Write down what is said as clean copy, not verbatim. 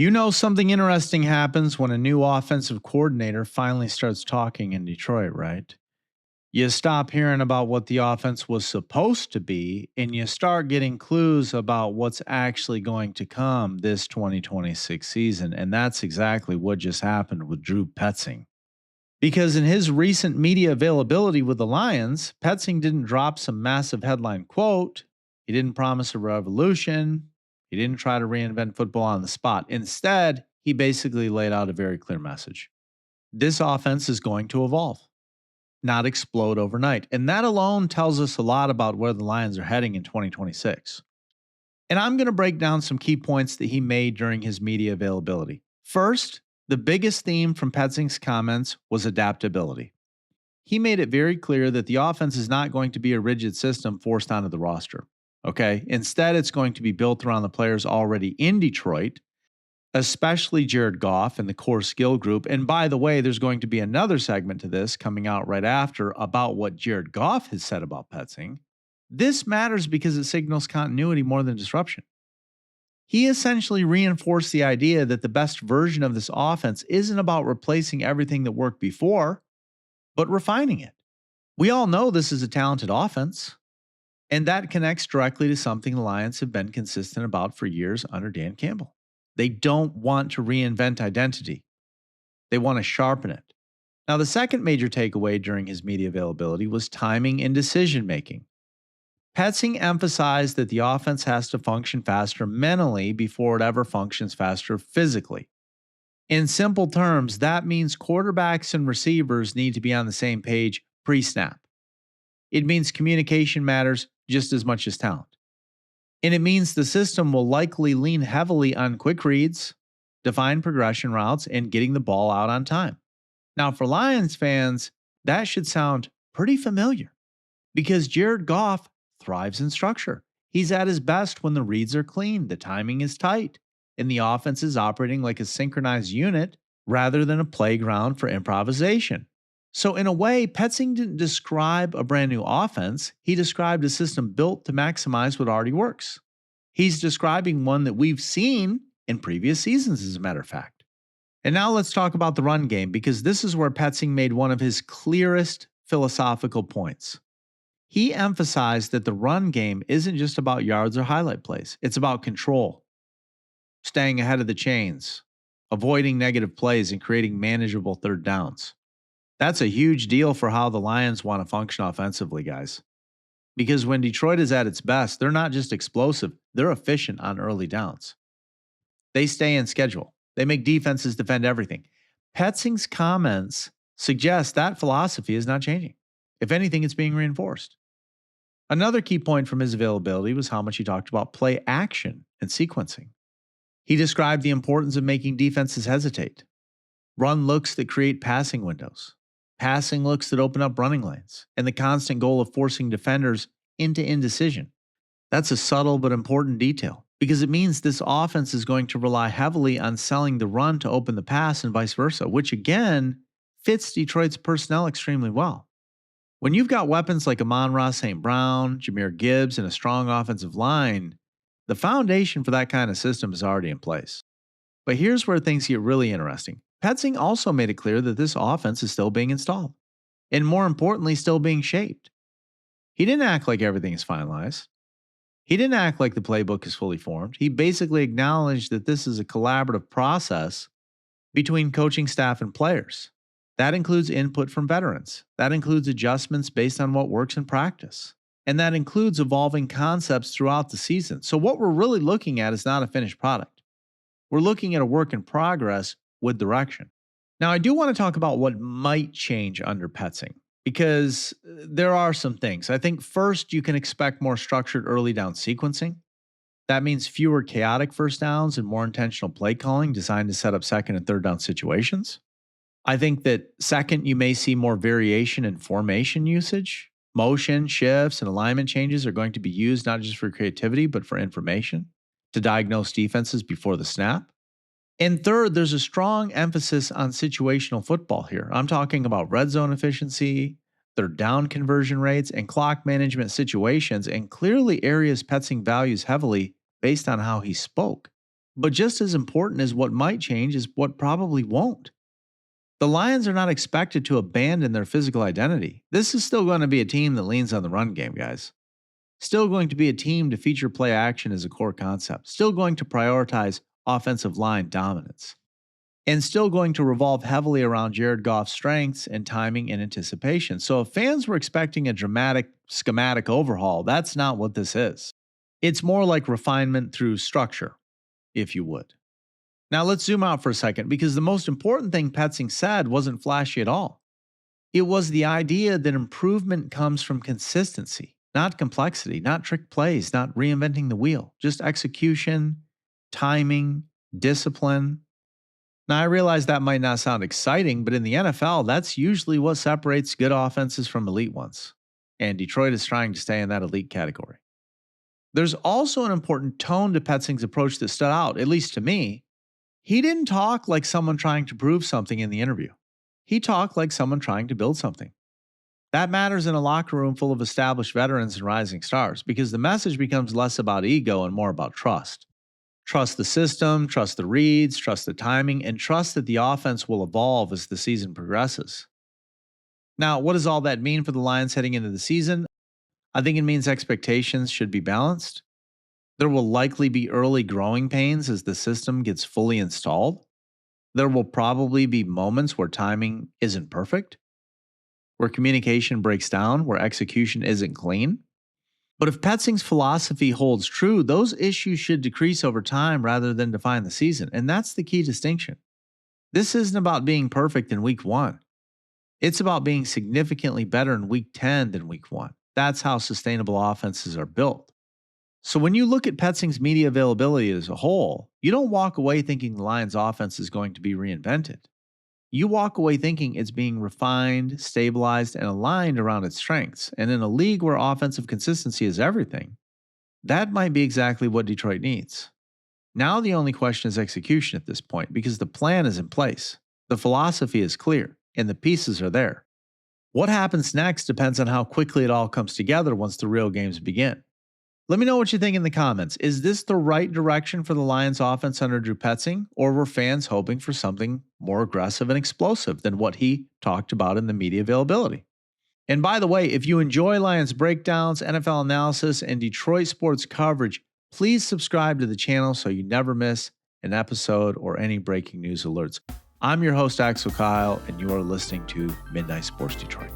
You know, something interesting happens when a new offensive coordinator finally starts talking in Detroit, right? You stop hearing about what the offense was supposed to be, and you start getting clues about what's actually going to come this 2026 season. And that's exactly what just happened with Drew Petzing. Because in his recent media availability with the Lions, Petzing didn't drop some massive headline quote. He didn't promise a revolution. He didn't try to reinvent football on the spot. Instead, he basically laid out a very clear message. This offense is going to evolve, not explode overnight. And that alone tells us a lot about where the Lions are heading in 2026. And I'm going to break down some key points that he made during his media availability. First, the biggest theme from Petzing's comments was adaptability. He made it very clear that the offense is not going to be a rigid system forced onto the roster. Okay. Instead, it's going to be built around the players already in Detroit, especially Jared Goff and the core skill group. And by the way, there's going to be another segment to this coming out right after about what Jared Goff has said about Petzing. This matters because it signals continuity more than disruption. He essentially reinforced the idea that the best version of this offense isn't about replacing everything that worked before, but refining it. We all know this is a talented offense, and that connects directly to something the Lions have been consistent about for years under Dan Campbell. They don't want to reinvent identity. They want to sharpen it. Now, the second major takeaway during his media availability was timing and decision making. Petzing emphasized that the offense has to function faster mentally before it ever functions faster physically. In simple terms, that means quarterbacks and receivers need to be on the same page pre-snap. It means communication matters just as much as talent. And it means the system will likely lean heavily on quick reads, defined progression routes, and getting the ball out on time. Now, for Lions fans, that should sound pretty familiar because Jared Goff thrives in structure. He's at his best when the reads are clean, the timing is tight, and the offense is operating like a synchronized unit rather than a playground for improvisation. So in a way, Petzing didn't describe a brand new offense. He described a system built to maximize what already works. He's describing one that we've seen in previous seasons, as a matter of fact. And now let's talk about the run game, because this is where Petzing made one of his clearest philosophical points. He emphasized that the run game isn't just about yards or highlight plays. It's about control, staying ahead of the chains, avoiding negative plays, and creating manageable third downs. That's a huge deal for how the Lions want to function offensively, guys. Because when Detroit is at its best, they're not just explosive, they're efficient on early downs. They stay in schedule. They make defenses defend everything. Petzing's comments suggest that philosophy is not changing. If anything, it's being reinforced. Another key point from his availability was how much he talked about play action and sequencing. He described the importance of making defenses hesitate, run looks that create passing windows, passing looks that open up running lanes, and the constant goal of forcing defenders into indecision. That's a subtle but important detail because it means this offense is going to rely heavily on selling the run to open the pass and vice versa, which again fits Detroit's personnel extremely well. When you've got weapons like Amon-Ra St. Brown, Jahmyr Gibbs, and a strong offensive line, the foundation for that kind of system is already in place. But here's where things get really interesting. Petzing also made it clear that this offense is still being installed, and more importantly, still being shaped. He didn't act like everything is finalized. He didn't act like the playbook is fully formed. He basically acknowledged that this is a collaborative process between coaching staff and players. That includes input from veterans. That includes adjustments based on what works in practice. And that includes evolving concepts throughout the season. So what we're really looking at is not a finished product. We're looking at a work in progress with direction. Now, I do want to talk about what might change under Petzing, because there are some things. I think first, you can expect more structured early down sequencing. That means fewer chaotic first downs and more intentional play calling designed to set up second and third down situations. I think that second, you may see more variation in formation usage. Motion, shifts, and alignment changes are going to be used not just for creativity, but for information to diagnose defenses before the snap. And third, there's a strong emphasis on situational football here. I'm talking about red zone efficiency, third down conversion rates, and clock management situations, and clearly areas Petzing values heavily based on how he spoke. But just as important as what might change is what probably won't. The Lions are not expected to abandon their physical identity. This is still going to be a team that leans on the run game, guys. Still going to be a team to feature play action as a core concept. Still going to prioritize offensive line dominance. And still going to revolve heavily around Jared Goff's strengths and timing and anticipation. So if fans were expecting a dramatic schematic overhaul, that's not what this is. It's more like refinement through structure, if you would. Now let's zoom out for a second, because the most important thing Petzing said wasn't flashy at all. It was the idea that improvement comes from consistency, not complexity, not trick plays, not reinventing the wheel, just execution, timing, discipline. Now, I realize that might not sound exciting, but in the NFL, that's usually what separates good offenses from elite ones. And Detroit is trying to stay in that elite category. There's also an important tone to Petzing's approach that stood out, at least to me. He didn't talk like someone trying to prove something in the interview. He talked like someone trying to build something. That matters in a locker room full of established veterans and rising stars, because the message becomes less about ego and more about trust. Trust the system, trust the reads, trust the timing, and trust that the offense will evolve as the season progresses. Now, what does all that mean for the Lions heading into the season? I think it means expectations should be balanced. There will likely be early growing pains as the system gets fully installed. There will probably be moments where timing isn't perfect, where communication breaks down, where execution isn't clean. But if Petzing's philosophy holds true, those issues should decrease over time rather than define the season. And that's the key distinction. This isn't about being perfect in week 1. It's about being significantly better in week 10 than week 1. That's how sustainable offenses are built. So when you look at Petzing's media availability as a whole, you don't walk away thinking the Lions offense is going to be reinvented. You walk away thinking it's being refined, stabilized, and aligned around its strengths. And in a league where offensive consistency is everything, that might be exactly what Detroit needs. Now the only question is execution at this point, because the plan is in place, the philosophy is clear, and the pieces are there. What happens next depends on how quickly it all comes together once the real games begin. Let me know what you think in the comments. Is this the right direction for the Lions offense under Drew Petzing, or were fans hoping for something more aggressive and explosive than what he talked about in the media availability? And by the way, if you enjoy Lions breakdowns, NFL analysis, and Detroit sports coverage, please subscribe to the channel so you never miss an episode or any breaking news alerts. I'm your host, Axel Kyle, and you are listening to Midnight Sports Detroit.